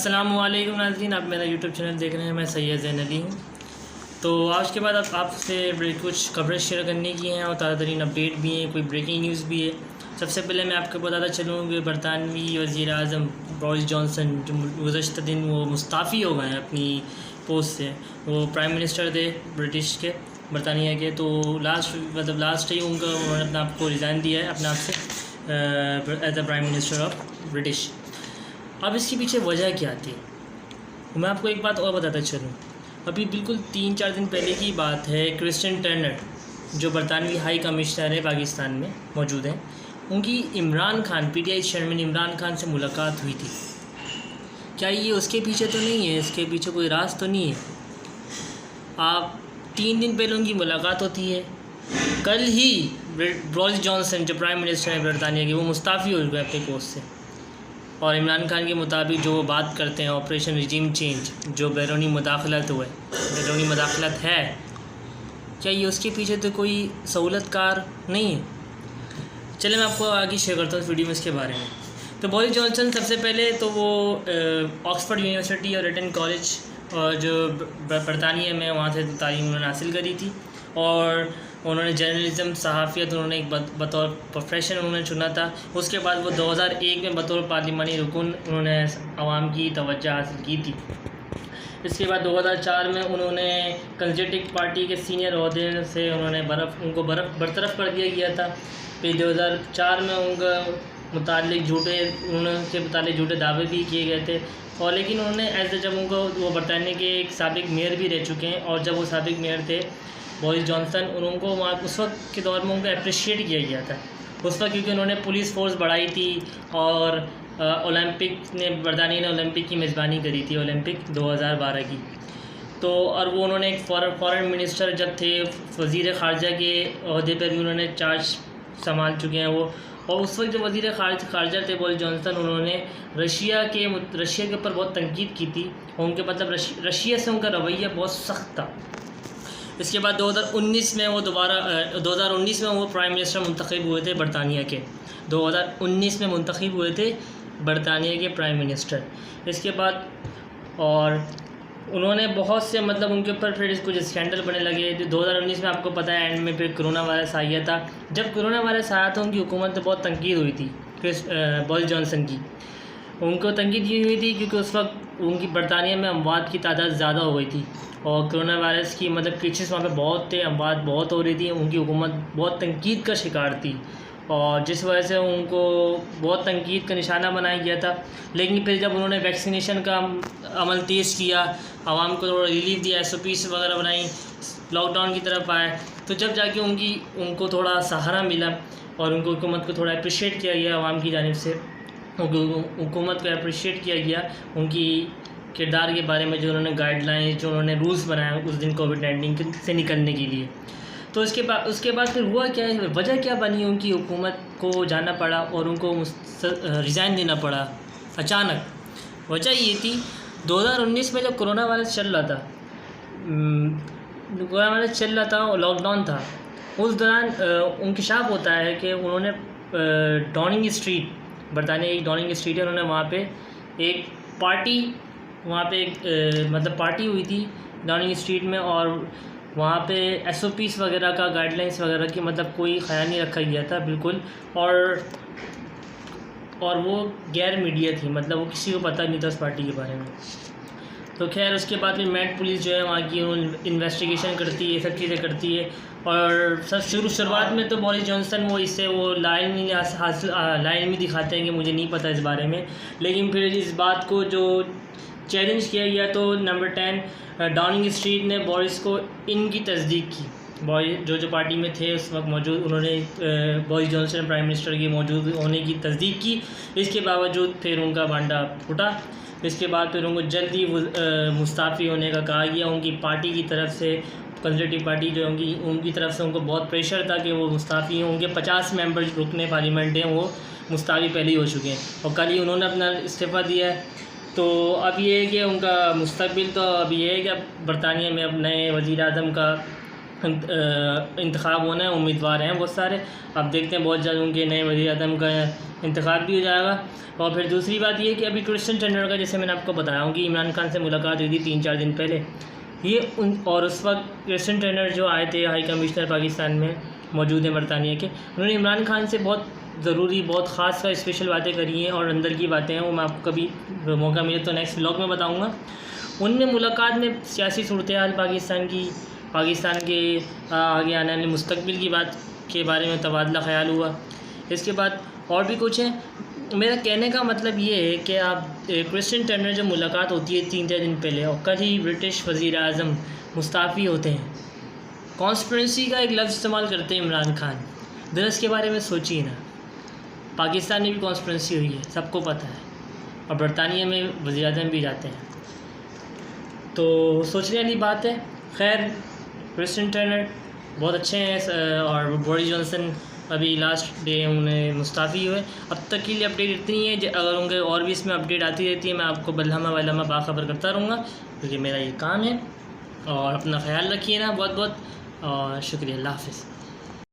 अस्सलामुअलैकुम नाज़रीन, आप मेरा यूट्यूब चैनल देख रहे हैं। मैं सैयद ज़ैन अली हूँ। तो आज के बाद आपसे कुछ खबरें शेयर करने की हैं और ताज़ा तरीन अपडेट भी हैं, कोई ब्रेकिंग न्यूज़ भी है। सबसे पहले मैं आपको बताता चलूँ कि बरतानवी वज़ीर आज़म बोरिस जॉनसन जो गुज़श्ता दिन वो मुस्ताफ़ी हो गए हैं अपनी पोस्ट से। वो प्राइम मिनिस्टर थे ब्रिटिश के, बरतानिया के। तो लास्ट ही उन्होंने अपने आप को रिज़ाइन दिया है अपने आप से as a prime minister of British. अब इसके पीछे वजह क्या थी, मैं आपको एक बात और बताता चलूँ। अभी बिल्कुल 3-4 दिन पहले की बात है, क्रिस्टियन टर्नर जो बरतानवी हाई कमिश्नर है पाकिस्तान में मौजूद हैं, उनकी इमरान खान PTI चेयरमैन इमरान खान से मुलाकात हुई थी। क्या ये उसके पीछे तो नहीं है, इसके पीछे कोई राज तो नहीं है? आप 3 दिन पहले उनकी मुलाकात होती है, कल ही बोरिस जॉनसन जो प्राइम मिनिस्टर है बरतानिया के, वो मुस्ताफ़ी हो गए अपने पोस्ट से। और इमरान खान के मुताबिक जो बात करते हैं ऑपरेशन रिजीम चेंज, जो बैरूनी मुदाखलत है, क्या ये उसके पीछे तो कोई सहूलतकार नहीं है? चलिए मैं आपको आगे शेयर करता हूँ इस वीडियो में इसके बारे में। तो बोरिस जॉनसन सबसे पहले तो वो ऑक्सफोर्ड यूनिवर्सिटी और रिटन कॉलेज और जो बरतानिया में वहाँ से तालीम उन्होंने हासिल करी थी, और उन्होंने जर्नलिज़म सहाफ़ियत उन्होंने एक बतौर प्रोफेशन उन्होंने चुना था। उसके बाद वो 2001 में बतौर पार्लिमानी रुकन उन्होंने आवाम की तवज्जो हासिल की थी। इसके बाद 2004 में उन्होंने कंजर्वेटिव पार्टी के सीनियर ओहदे से उनको बरतरफ़ कर दिया गया था। फिर 2004 में उनके मुतालिक झूठे दावे भी किए गए थे। और लेकिन उन्होंने जब वो बरतानिया के एक साबिक मेयर भी रह चुके हैं, और जब वो साबिक मेयर थे बोरिस जॉनसन, उनको वहाँ उस वक्त के दौर में उनको अप्रिशिएट किया गया था उस वक्त, क्योंकि उन्होंने पुलिस फोर्स बढ़ाई थी और बरतानिया ने ओलंपिक की मेज़बानी करी थी, ओलंपिक 2012 की। तो और वो उन्होंने एक फॉरेन मिनिस्टर जब थे, वज़ीर ख़ारजा के अहदे पर भी उन्होंने चार्ज संभाल चुके हैं वो। और उस वक्त जो वज़ीर ख़ारजा थे बोरिस जॉनसन, उन्होंने रशिया के ऊपर बहुत तनकीद की थी, और उनके रशिया से उनका रवैया बहुत सख्त था। इसके बाद 2019 में वो प्राइम मिनिस्टर मुंतखब हुए थे बरतानिया के। 2019 में मुंतखब हुए थे बरतानिया के प्राइम मिनिस्टर। इसके बाद और उन्होंने बहुत से उनके ऊपर फिर कुछ स्कैंडल बने लगे। 2019 में आपको पता है एंड में फिर कोरोना वायरस आया था। जब कोरोना वायरस आया था उनकी हुकूमत में बहुत तनकीद हुई थी बोरिस जॉनसन की। उनको तनकीद ये हुई थी क्योंकि उस वक्त उनकी बरतानिया में अमवात की तादाद ज़्यादा हो गई थी, और कोरोना वायरस की केसेस वहाँ पे बहुत थे, अमवात बहुत हो रही थी। उनकी हुकूमत बहुत तनकीद का शिकार थी, और जिस वजह से उनको बहुत तनकीद का निशाना बनाया गया था। लेकिन फिर जब उन्होंने वैक्सीनेशन का अमल तेज़ किया, आवाम को थोड़ा रिलीफ दिया, SOPs वगैरह बनाई, लॉकडाउन की तरफ आए, तो जब जाके उनको थोड़ा सहारा मिला और उनको हुकूमत को थोड़ा अप्रिशिएट किया गया आवाम की जानिब से। हुकूमत को अप्रिशिएट किया गया उनकी किरदार के बारे में, जो उन्होंने गाइडलाइंस, जो उन्होंने रूल्स बनाए उस दिन कोविड-19 से निकलने के लिए। तो उसके बाद फिर हुआ क्या है, वजह क्या बनी, उनकी हुकूमत को जाना पड़ा और उनको रिज़ाइन देना पड़ा अचानक। वजह ये थी 2019 में जब कोरोना वायरस चल रहा था और लॉकडाउन था, उस दौरान इंकशाफ होता है कि उन्होंने डाउनिंग स्ट्रीट, बरतानिया एक डाउनिंग स्ट्रीट है, उन्होंने वहाँ पे एक पार्टी पार्टी हुई थी डाउनिंग स्ट्रीट में, और वहाँ पे SOPs वगैरह का, गाइडलाइंस वगैरह की कोई ख्याल नहीं रखा गया था बिल्कुल। और वो गैर मीडिया थी, वो किसी को पता नहीं था उस पार्टी के बारे में। तो खैर उसके बाद फिर मेट पुलिस जो है वहाँ की इन्वेस्टिगेशन करती है, सब चीज़ें करती है। और शुरुआत में तो बोरिस जॉनसन वो लाइन में दिखाते हैं कि मुझे नहीं पता इस बारे में। लेकिन फिर इस बात को जो चैलेंज किया गया, तो नंबर 10 डाउनिंग स्ट्रीट ने बोरिस को इनकी तस्दीक की। जो पार्टी में थे उस वक्त मौजूद, उन्होंने बोरिस जॉनसन प्राइम मिनिस्टर के मौजूद होने की तस्दीक की। इसके बावजूद फिर उनका भांडा फूटा। इसके बाद फिर उनको जल्दी मुस्ताफ़ी होने का कहा गया। उनकी पार्टी की तरफ से, कंजर्वेटिव पार्टी जो उनकी तरफ से उनको बहुत प्रेशर था कि वो मुस्ताफ़ी हों। उनके 50 मेंबर रुकने पार्लियामेंट हैं, वो मुस्ताफ़ी पहले ही हो चुके हैं, और कल ही उन्होंने अपना इस्तीफ़ा दिया है। तो अब ये है कि उनका मुस्तकबिल तो अब ये है कि अब बरतानिया में अब नए वज़ीर आज़म का इंतखाब होना है, उम्मीदवार हैं बहुत सारे। अब देखते हैं बहुत जल्द उनके नए वज़ीर-ए-आज़म का इंतखाब भी हो जाएगा। और फिर दूसरी बात ये कि अभी क्रिश्चियन टेंडुलकर, जैसे मैंने आपको बताया हूँ कि इमरान खान से मुलाकात हुई थी 3-4 दिन पहले, और उस वक्त क्रिश्चियन टेंडुलकर जो आए थे हाई कमिश्नर पाकिस्तान में मौजूद है बरतानिया के, उन्होंने इमरान खान से बहुत ज़रूरी, बहुत ख़ास का स्पेशल बातें करी हैं और अंदर की बातें हैं, वो मैं आपको कभी मौका मिले तो नेक्स्ट व्लॉग में बताऊँगा। उनमें मुलाकात में सियासी सूरत हाल पाकिस्तान की, पाकिस्तान के आगे आने वाले मुस्तकबिल की बात के बारे में तबादला ख्याल हुआ। इसके बाद और भी कुछ है। मेरा कहने का मतलब ये है कि आप क्रिश्चियन टेंडुलकर जब मुलाकात होती है 3-4 दिन पहले और कल ही ब्रिटिश वज़ीर-ए-आज़म मुस्ताफ़ी होते हैं, कॉन्स्पिरेसी का एक लफ्ज़ इस्तेमाल करते हैं इमरान खान। ज़रा इसके बारे में सोचिए ना। पाकिस्तान में भी कॉन्स्पिरेसी हुई है, सबको पता है, और बरतानिया में वज़ीर-ए-आज़म भी जाते हैं, तो सोचने वाली बात है। खैर, क्रिश्चियन टेंडुलकर बहुत अच्छे हैं और बोरिस जॉनसन अभी लास्ट डे उन्हें मुस्ताफ़ी हुए। अब तक के लिए अपडेट इतनी है, अगर उनके और भी इसमें अपडेट आती रहती है मैं आपको बल्लमा वल्लमा बाखबर करता रहूँगा, क्योंकि मेरा ये काम है। और अपना ख्याल रखिए ना बहुत बहुत, और शुक्रिया, अल्लाह हाफ़िज़।